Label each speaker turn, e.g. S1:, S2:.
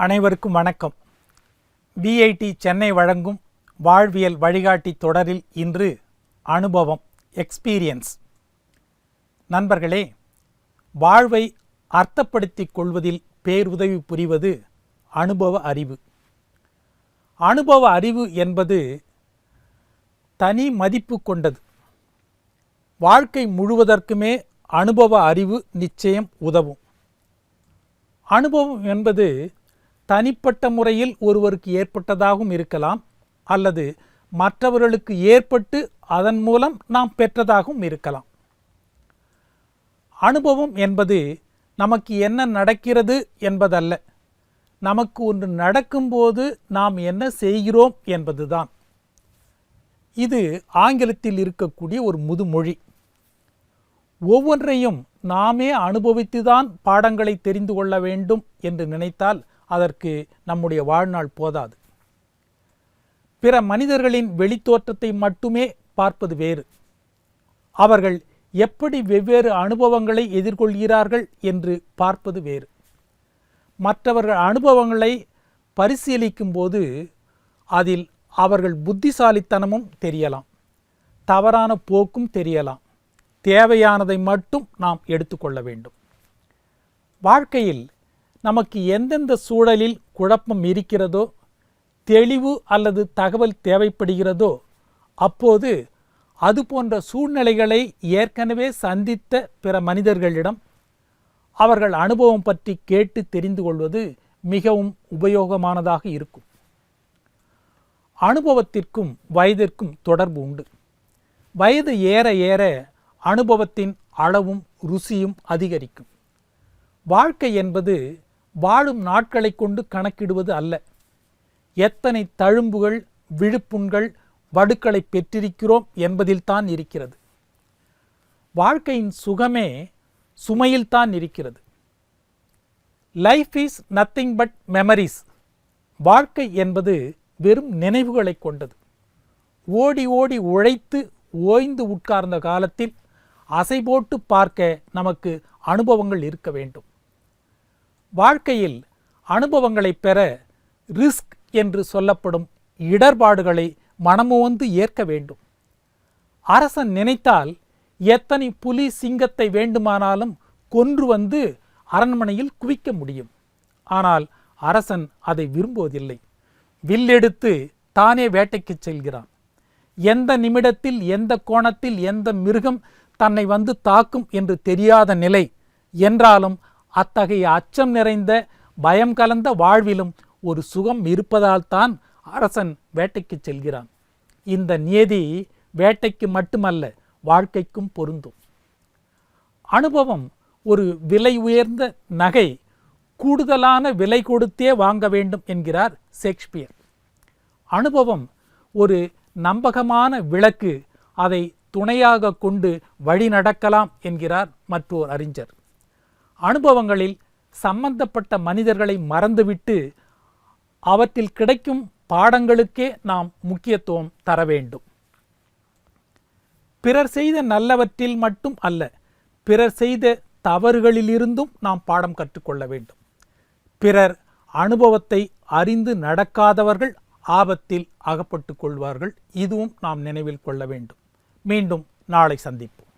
S1: அனைவருக்கும் வணக்கம். விஐடி சென்னை வழங்கும் வாழ்வியல் வழிகாட்டி தொடரில் இன்று அனுபவம் எக்ஸ்பீரியன்ஸ். நண்பர்களே, வாழ்வை அர்த்தப்படுத்திக் கொள்வதில் பேருதவி புரிவது அனுபவ அறிவு. அனுபவ அறிவு என்பது தனி மதிப்பு கொண்டது. வாழ்க்கை முழுவதற்குமே அனுபவ அறிவு நிச்சயம் உதவும். அனுபவம் என்பது தனிப்பட்ட முறையில் ஒருவருக்கு ஏற்பட்டதாகவும் இருக்கலாம், அல்லது மற்றவர்களுக்கு ஏற்பட்டு அதன் மூலம் நாம் பெற்றதாகவும் இருக்கலாம். அனுபவம் என்பது நமக்கு என்ன நடக்கிறது என்பதல்ல, நமக்கு ஒன்று நடக்கும்போது நாம் என்ன செய்கிறோம் என்பதுதான். இது ஆங்கிலத்தில் இருக்கக்கூடிய ஒரு முதுமொழி. ஒவ்வொன்றையும் நாமே அனுபவித்துதான் பாடங்களை தெரிந்து கொள்ள வேண்டும் என்று நினைத்தால் அதற்கு நம்முடைய வாழ்நாள் போதாது. பிற மனிதர்களின் வெளித்தோற்றத்தை மட்டுமே பார்ப்பது வேறு. அவர்கள் எப்படி வெவ்வேறு அனுபவங்களை எதிர்கொள்கிறார்கள் என்று பார்ப்பது வேறு. மற்றவர்கள் அனுபவங்களை பரிசீலிக்கும் போது அதில் அவர்கள் புத்திசாலித்தனமும் தெரியலாம், தவறான போக்கும் தெரியலாம். தேவையானதை மட்டும் நாம் எடுத்துக்கொள்ள வேண்டும். வாழ்க்கையில் நமக்கு எந்தெந்த சூழலில் குழப்பம் இருக்கிறதோ, தெளிவு அல்லது தகவல் தேவைப்படுகிறதோ, அப்போது அது போன்ற சூழ்நிலைகளை ஏற்கனவே சந்தித்த பிற மனிதர்களிடம் அவர்கள் அனுபவம் பற்றி கேட்டு தெரிந்து கொள்வது மிகவும் உபயோகமானதாக இருக்கும். அனுபவத்திற்கும் வயதிற்கும் தொடர்பு உண்டு. வயது ஏற ஏற அனுபவத்தின் அளவும் ருசியும் அதிகரிக்கும். வாழ்க்கை என்பது வாழும் நாட்களை கொண்டு கணக்கிடுவது அல்ல, எத்தனை தழும்புகள், விழுப்புண்கள், வடுக்களை பெற்றிருக்கிறோம் என்பதில்தான் இருக்கிறது. வாழ்க்கையின் சுகமே சுமையில்தான் இருக்கிறது. Life is nothing but memories. வாழ்க்கை என்பது வெறும் நினைவுகளை கொண்டது. ஓடி ஓடி உழைத்து ஓய்ந்து உட்கார்ந்த காலத்தில் அசை போட்டு பார்க்க நமக்கு அனுபவங்கள் இருக்க வேண்டும். வாழ்க்கையில் அனுபவங்களை பெற ரிஸ்க் என்று சொல்லப்படும் இடர்பாடுகளை மனமுவந்து ஏற்க வேண்டும். அரசன் நினைத்தால் எத்தனை புலி சிங்கத்தை வேண்டுமானாலும் கொன்று வந்து அரண்மனையில் குவிக்க முடியும். ஆனால் அரசன் அதை விரும்புவதில்லை. வில்லெடுத்து தானே வேட்டைக்கு செல்கிறான். எந்த நிமிடத்தில், எந்த கோணத்தில், எந்த மிருகம் தன்னை வந்து தாக்கும் என்று தெரியாத நிலை என்றாலும் அத்தகைய அச்சம் நிறைந்த பயம் கலந்த வாழ்விலும் ஒரு சுகம் இருப்பதால் தான் அரசன் வேட்டைக்கு செல்கிறான். இந்த நியதி வேட்டைக்கு மட்டுமல்ல, வாழ்க்கைக்கும் பொருந்தும். அனுபவம் ஒரு விலை உயர்ந்த நகை, கூடுதலான விலை கொடுத்தே வாங்க வேண்டும் என்கிறார் ஷேக்ஸ்பியர். அனுபவம் ஒரு நம்பகமான விளக்கு, அதை துணையாக கொண்டு வழி நடக்கலாம் என்கிறார் மற்றொரு அறிஞர். அனுபவங்களில் சம்பந்தப்பட்ட மனிதர்களை மறந்துவிட்டு அவற்றில் கிடைக்கும் பாடங்களுக்கே நாம் முக்கியத்துவம் தர வேண்டும். பிறர் செய்த நல்லவற்றில் மட்டும் அல்ல, பிறர் செய்த தவறுகளிலிருந்தும் நாம் பாடம் கற்றுக்கொள்ள வேண்டும். பிறர் அனுபவத்தை அறிந்து நடக்காதவர்கள் ஆபத்தில் அகப்பட்டு கொள்வார்கள். இதுவும் நாம் நினைவில் கொள்ள வேண்டும். மீண்டும் நாளை சந்திப்போம்.